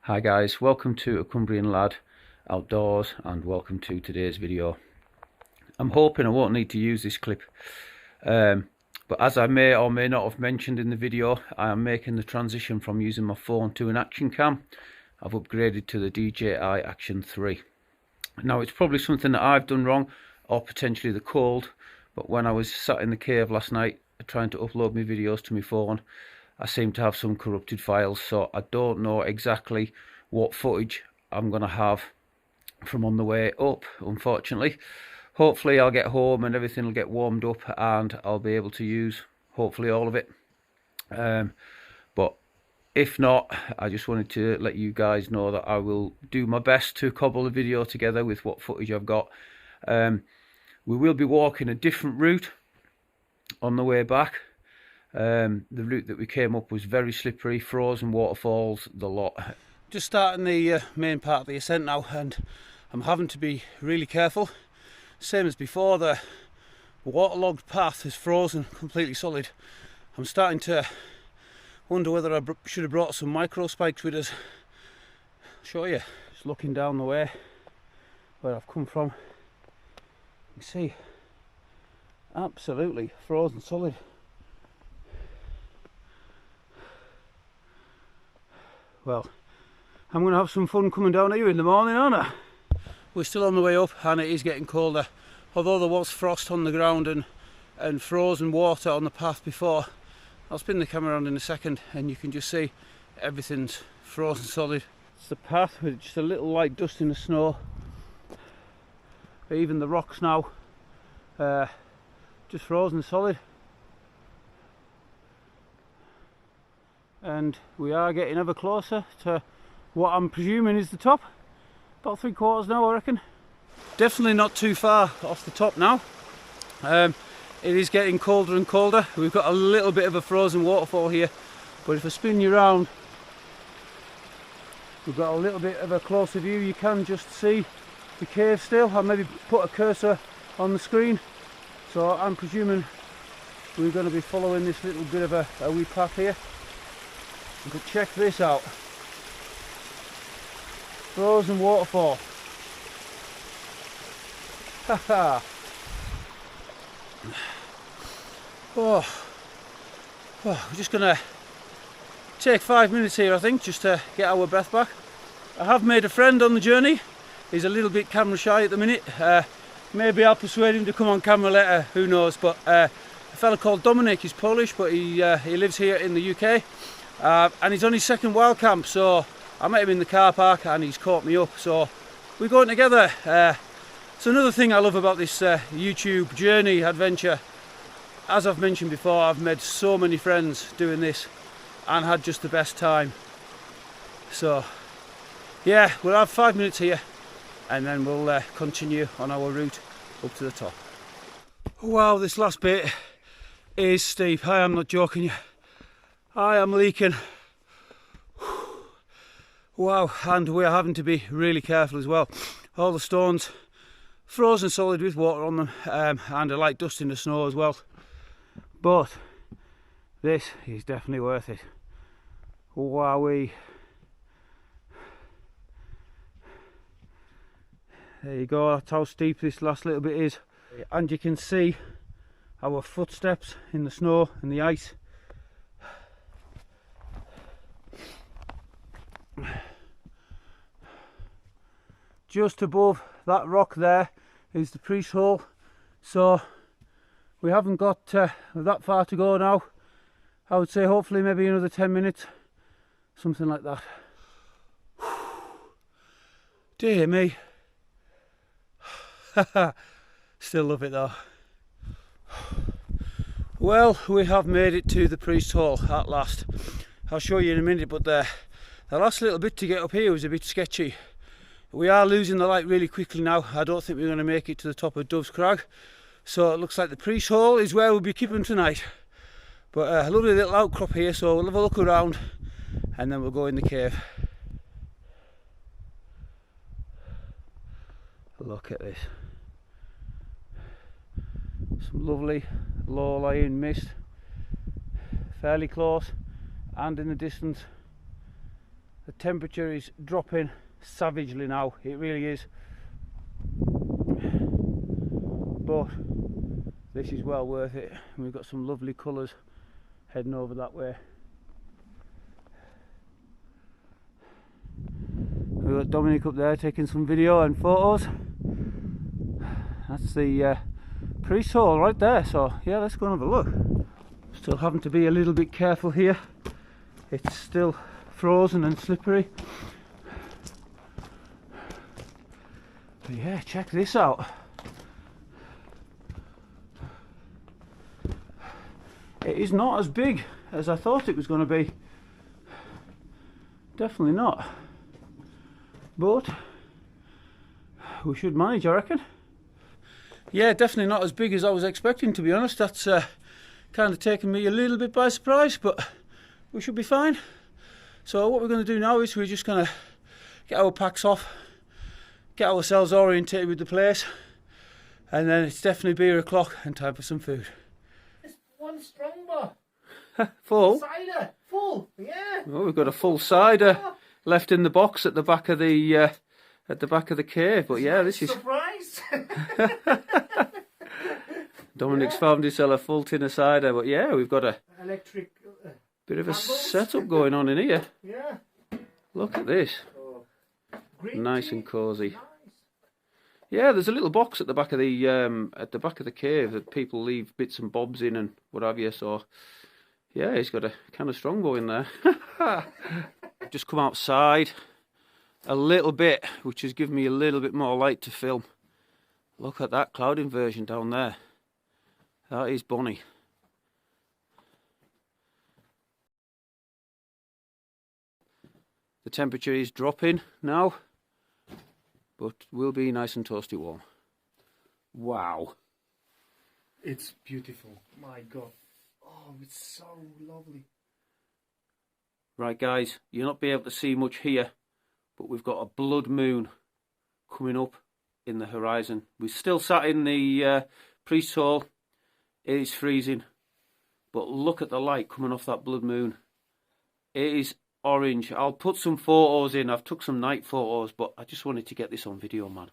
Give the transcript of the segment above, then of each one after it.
Hi guys, welcome to A Cumbrian Lad Outdoors and welcome to today's video. I'm hoping I won't need to use this clip, but as I may or may not have mentioned in the video, I am making the transition from using my phone to an action cam. I've upgraded to the DJI Action 3. Now it's probably something that I've done wrong, or potentially the cold, but when I was sat in the cave last night trying to upload my videos to my phone, I seem to have some corrupted files, so I don't know exactly what footage I'm going to have from on the way up, unfortunately. Hopefully I'll get home and everything will get warmed up and I'll be able to use hopefully all of it. But if not, I just wanted to let you guys know that I will do my best to cobble the video together with what footage I've got. We will be walking a different route on the way back. The route that we came up was very slippery, frozen waterfalls, the lot. Just starting the main part of the ascent now, and I'm having to be really careful. Same as before, the waterlogged path is frozen, completely solid. I'm starting to wonder whether I should have brought some micro spikes with us. I'll show you, just looking down the way where I've come from. You see, absolutely frozen solid. Well, I'm going to have some fun coming down here in the morning, aren't I? We're still on the way up and it is getting colder. Although there was frost on the ground and frozen water on the path before, I'll spin the camera around in a second and you can just see everything's frozen solid. It's the path with just a little light dust in the snow. Even the rocks now, just frozen solid. And we are getting ever closer to what I'm presuming is the top. About 3/4 now, I reckon. Definitely not too far off the top now. It is getting colder and colder. We've got a little bit of a frozen waterfall here, but if I spin you around, we've got a little bit of a closer view. You can just see the cave still. I'll maybe put a cursor on the screen. So I'm presuming we're going to be following this little bit of a wee path here. But check this out. Frozen waterfall. Haha. Oh, we're just gonna take 5 minutes here, I think, just to get our breath back. I have made a friend on the journey. He's a little bit camera shy at the minute. Maybe I'll persuade him to come on camera later, who knows. But a fella called Dominic, he's Polish, but he lives here in the UK. And he's on his second wild camp, so I met him in the car park and he's caught me up, so we're going together. So another thing I love about this YouTube journey adventure, as I've mentioned before, I've made so many friends doing this and had just the best time. So yeah, we'll have 5 minutes here and then we'll continue on our route up to the top. Wow, this last bit is steep. I am not joking you. I am leaking. Wow, and we're having to be really careful as well. All the stones frozen solid with water on them, and a light dust in the snow as well. But this is definitely worth it. Wowee. There you go, that's how steep this last little bit is. And you can see our footsteps in the snow and the ice. Just above that rock there is the priest hole, so we haven't got that far to go now. I would say hopefully maybe another 10 minutes, something like that. Dear me. Still love it though. Well, we have made it to the priest hole at last. I'll show you in a minute, but the last little bit to get up here was a bit sketchy. We are losing the light really quickly now. I don't think we're going to make it to the top of Dove's Crag. So it looks like the priest hole is where we'll be keeping tonight. But a lovely little outcrop here, so we'll have a look around and then we'll go in the cave. Look at this. Some lovely low-lying mist. Fairly close, and in the distance The temperature is dropping savagely now, it really is. But this is well worth it. We've got some lovely colours heading over that way. We've got Dominic up there taking some video and photos. That's the priest hole right there, so yeah, let's go and have a look. Still having to be a little bit careful here. It's still frozen and slippery. But yeah, check this out. It is not as big as I thought it was going to be. Definitely not. But we should manage, I reckon. Yeah, definitely not as big as I was expecting, to be honest. That's kind of taken me a little bit by surprise, but we should be fine. So what we're going to do now is we're just going to get our packs off, get ourselves orientated with the place, and then it's definitely beer o'clock and time for some food. It's one Strongbow. Full? Cider. Full, yeah. Oh, we've got a full cider left in the box at the back of the cave. But yeah, this is surprise. Dominic's found himself a full tin of cider. But yeah, we've got a electric bit of a setup going on in here. Yeah. Look at this. Oh. Nice and cosy. Nice. Yeah, there's a little box at the back of the cave that people leave bits and bobs in and what have you. So yeah, he's got a kind of Strongbow in there. Just come outside a little bit, which has given me a little bit more light to film. Look at that cloud inversion down there. That is bonny. The temperature is dropping now, but will be nice and toasty warm. Wow. It's beautiful. My God. Oh, it's so lovely. Right guys, you'll not be able to see much here, but we've got a blood moon coming up in the horizon. We're still sat in the priest's hall. It is freezing, but look at the light coming off that blood moon. It is orange. I'll put some photos in. I've took some night photos, but I just wanted to get this on video, man.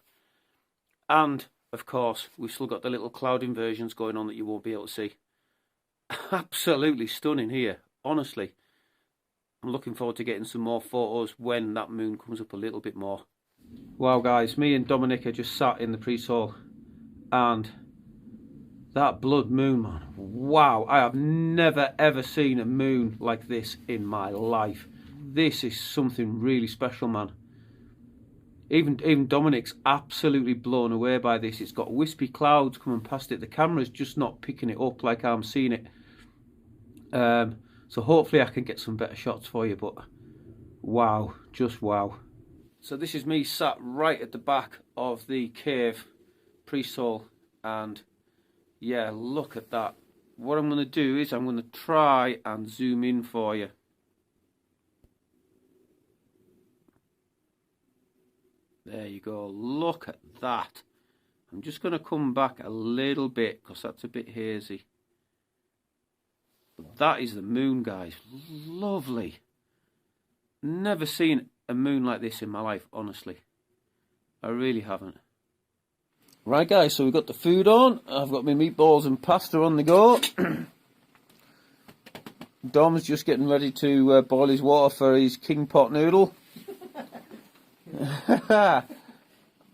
And of course, we've still got the little cloud inversions going on that you won't be able to see. Absolutely stunning here, honestly. I'm looking forward to getting some more photos when that moon comes up a little bit more. Wow guys, me and Dominic are just sat in the priest's hall, and that blood moon, man, wow, I have never ever seen a moon like this in my life. This is something really special, man. Even Dominic's absolutely blown away by this. It's got wispy clouds coming past it. The camera's just not picking it up like I'm seeing it. So hopefully I can get some better shots for you, but wow, just wow. So this is me sat right at the back of the cave priest's hall, and yeah, look at that. What I'm going to do is I'm going to try and zoom in for you. There you go, look at that. I'm just going to come back a little bit because that's a bit hazy. But that is the moon, guys. Lovely. Never seen a moon like this in my life, honestly. I really haven't. Right, guys, so we've got the food on. I've got my meatballs and pasta on the go. Dom's just getting ready to boil his water for his king pot noodle.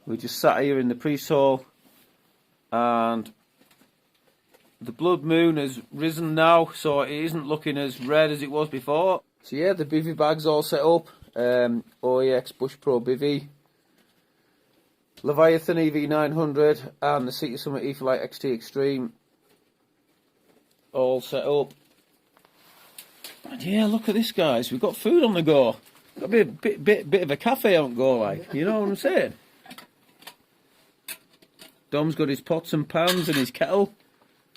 We just sat here in the priest's hall, and the blood moon has risen now, so it isn't looking as red as it was before. So yeah, the bivvy bag's all set up. OEX Bush Pro bivvy, Leviathan EV900 and the Sea Summit Etherlite XT Extreme all set up. And yeah, look at this, guys. We've got food on the go. Got to be a bit of a cafe on go, like, you know what I'm saying? Dom's got his pots and pans and his kettle.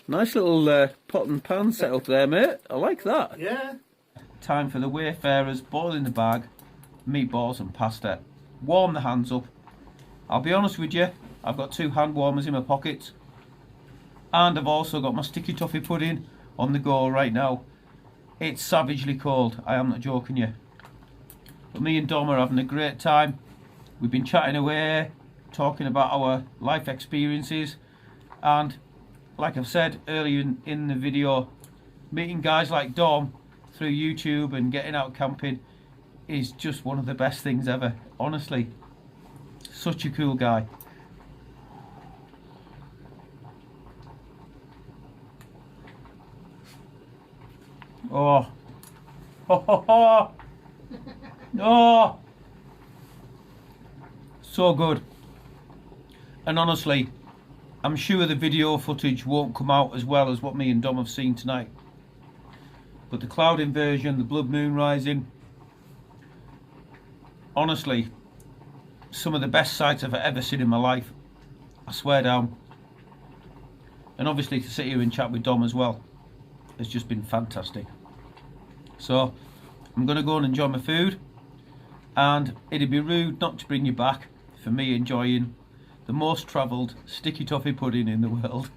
Nice little pot and pan set up there, mate. I like that. Yeah. Time for the wayfarers, boil in the bag, meatballs and pasta. Warm the hands up. I'll be honest with you, I've got 2 hand warmers in my pockets. And I've also got my sticky toffee pudding on the go right now. It's savagely cold, I am not joking you. But me and Dom are having a great time. We've been chatting away, talking about our life experiences, and like I've said earlier in the video, meeting guys like Dom through YouTube and getting out camping is just one of the best things ever. Honestly, such a cool guy. Oh, oh, oh, so good. And honestly, I'm sure the video footage won't come out as well as what me and Dom have seen tonight. But the cloud inversion, the blood moon rising, honestly, some of the best sights I've ever seen in my life. I swear down. And obviously to sit here and chat with Dom as well has just been fantastic. So I'm going to go and enjoy my food, and it'd be rude not to bring you back for me enjoying the most travelled sticky toffee pudding in the world.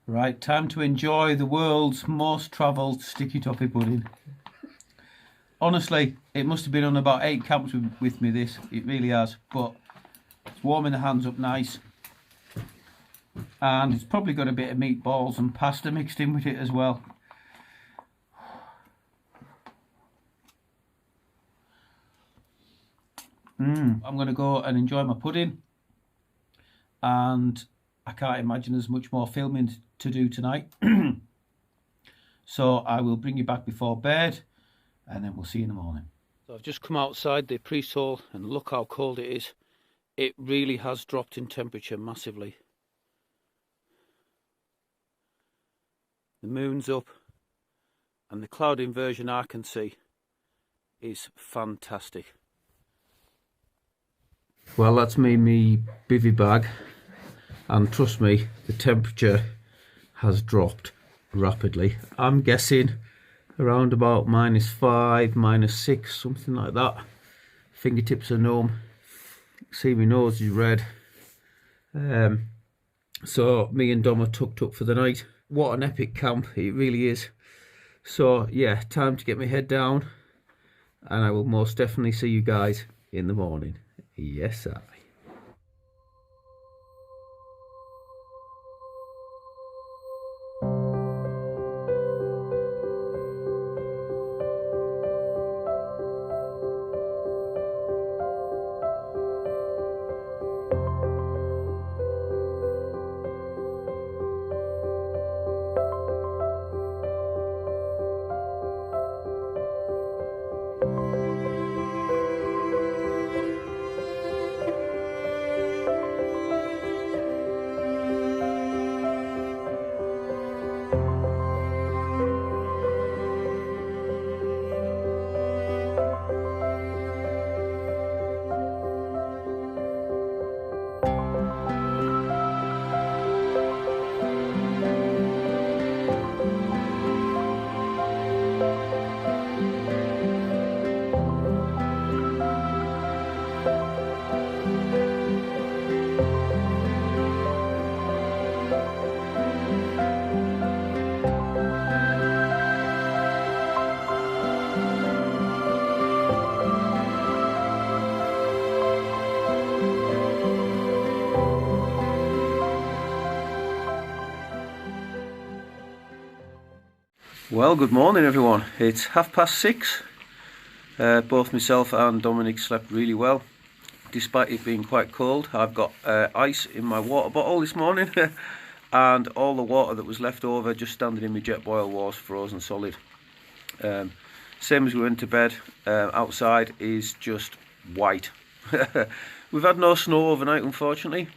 Right, time to enjoy the world's most travelled sticky toffee pudding. Honestly, it must have been on about 8 camps with me, this. It really has. But it's warming the hands up nice. And it's probably got a bit of meatballs and pasta mixed in with it as well. I'm going to go and enjoy my pudding. And I can't imagine there's much more filming to do tonight. So I will bring you back before bed, and then we'll see you in the morning. So I've just come outside the pre-soul and look how cold it is. It really has dropped in temperature massively. The moon's up, and the cloud inversion I can see is fantastic. Well, that's me bivvy bag, and trust me, the temperature has dropped rapidly. I'm guessing around about -5, -6, something like that. Fingertips are numb. See, my nose is red. So me and Dom are tucked up for the night. What an epic camp, it really is. So yeah, time to get my head down, and I will most definitely see you guys in the morning. Yes, I. Well, good morning everyone. It's 6:30. Both myself and Dominic slept really well, despite it being quite cold. I've got ice in my water bottle this morning, and all the water that was left over just standing in my jet boil was frozen solid. Same as we went to bed. Outside is just white. We've had no snow overnight, unfortunately,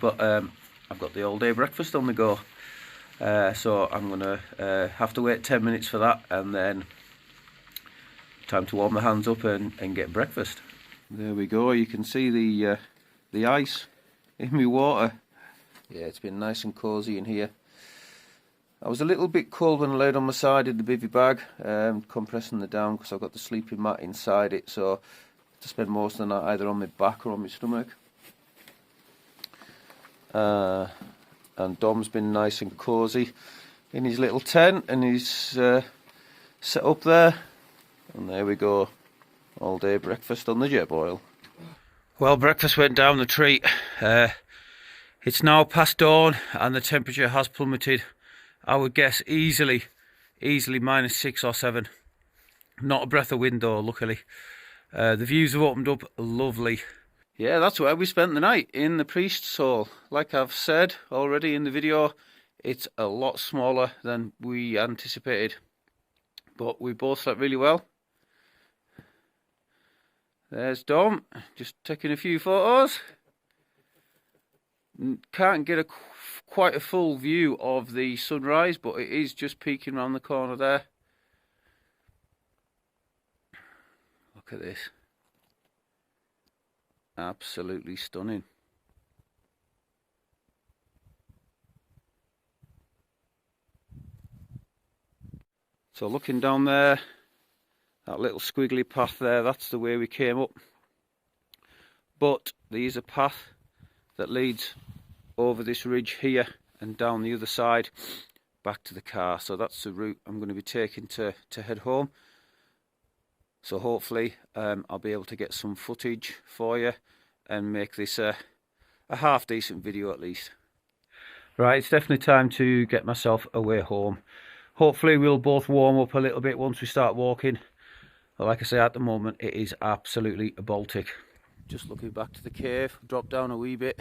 but I've got the all day breakfast on the go. So I'm gonna have to wait 10 minutes for that, and then time to warm my hands up and get breakfast. There we go. You can see the ice in my water. Yeah, it's been nice and cozy in here. I was a little bit cold when I laid on my side in the bivvy bag, compressing the down because I've got the sleeping mat inside it, so I have to spend most of the night either on my back or on my stomach. And Dom's been nice and cosy in his little tent, and he's set up there. And there we go. All day breakfast on the Jetboil. Well, breakfast went down the treat. It's now past dawn and the temperature has plummeted. I would guess easily -6 or 7. Not a breath of wind though, luckily. The views have opened up lovely. Yeah, that's where we spent the night, in the Priest's Hole. Like I've said already in the video, it's a lot smaller than we anticipated. But we both slept really well. There's Dom, just taking a few photos. Can't get quite a full view of the sunrise, but it is just peeking around the corner there. Look at this. Absolutely stunning. So looking down there, that little squiggly path there, that's the way we came up. But there is a path that leads over this ridge here and down the other side back to the car. So that's the route I'm going to be taking to head home. So hopefully I'll be able to get some footage for you and make this a half decent video at least. Right, it's definitely time to get myself away home. Hopefully we'll both warm up a little bit once we start walking. But like I say, at the moment it is absolutely Baltic. Just looking back to the cave, drop down a wee bit.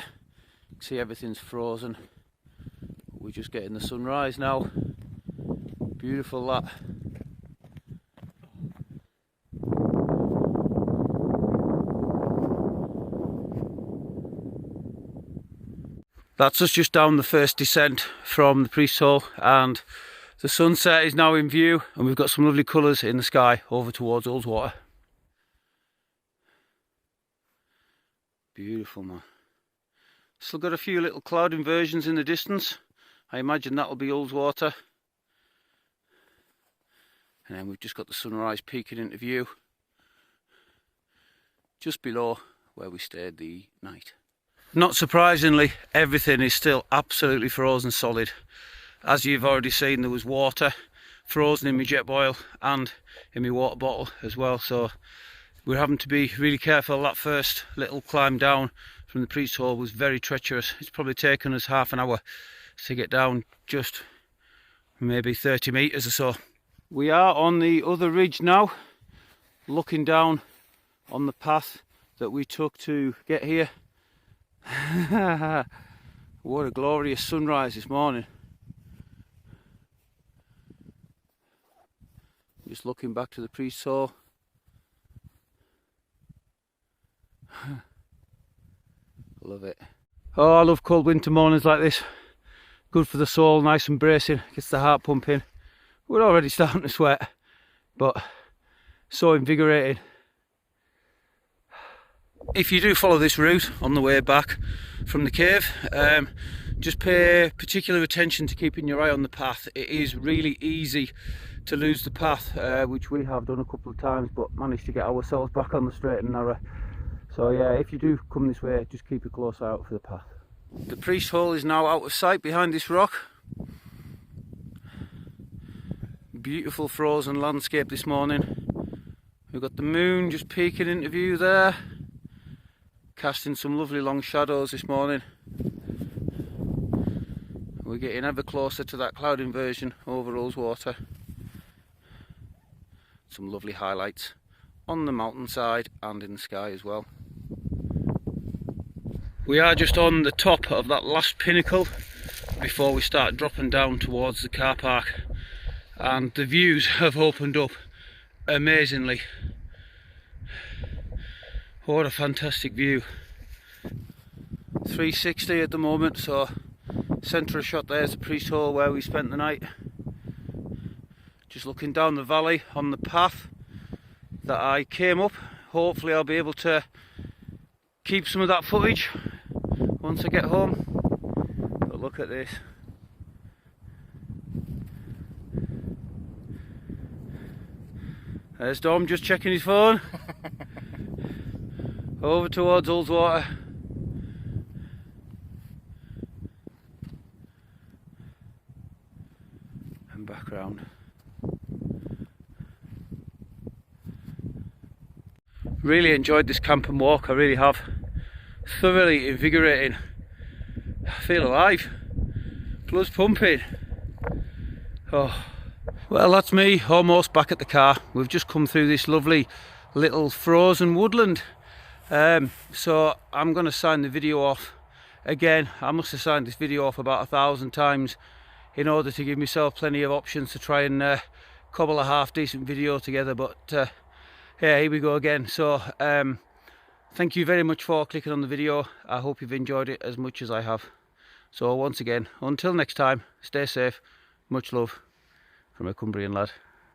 See, everything's frozen. We're just getting the sunrise now. Beautiful that. That's us just down the first descent from the Priest's Hole, and the sunset is now in view, and we've got some lovely colours in the sky over towards Wildcamping. Beautiful, man. Still got a few little cloud inversions in the distance. I imagine that'll be Wildcamping. And then we've just got the sunrise peeking into view just below where we stayed the night. Not surprisingly, everything is still absolutely frozen solid. As you've already seen, there was water frozen in my Jetboil and in my water bottle as well, so we're having to be really careful. That first little climb down from the Priest's Hole was very treacherous. It's probably taken us half an hour to get down, just maybe 30 metres or so. We are on the other ridge now, looking down on the path that we took to get here. What a glorious sunrise this morning. Just looking back to the Priest's Hole. Love it. Oh, I love cold winter mornings like this. Good for the soul, nice and bracing, gets the heart pumping. We're already starting to sweat, but so invigorating. If you do follow this route on the way back from the cave, just pay particular attention to keeping your eye on the path. It is really easy to lose the path, which we have done a couple of times, but managed to get ourselves back on the straight and narrow. So yeah, if you do come this way, just keep a close eye out for the path. The Priest's Hole is now out of sight behind this rock. Beautiful frozen landscape this morning. We've got the moon just peeking into view there, casting some lovely long shadows this morning. We're getting ever closer to that cloud inversion over Brotherswater. Some lovely highlights on the mountainside and in the sky as well. We are just on the top of that last pinnacle before we start dropping down towards the car park, and the views have opened up amazingly. What a fantastic view. 360 at the moment, so centre of shot there's the Priest's Hole where we spent the night. Just looking down the valley on the path that I came up. Hopefully I'll be able to keep some of that footage once I get home. But look at this. There's Dom just checking his phone. Over towards Brotherswater. And back round. Really enjoyed this camp and walk, I really have. Thoroughly invigorating. I feel alive. Blood's pumping. Oh. Well, that's me almost back at the car. We've just come through this lovely little frozen woodland. So I'm going to sign the video off. Again, I must have signed this video off about 1,000 times in order to give myself plenty of options to try and cobble a half decent video together, but yeah, here we go again. So thank you very much for clicking on the video. I hope you've enjoyed it as much as I have. So once again, until next time, stay safe. Much love from a Cumbrian lad.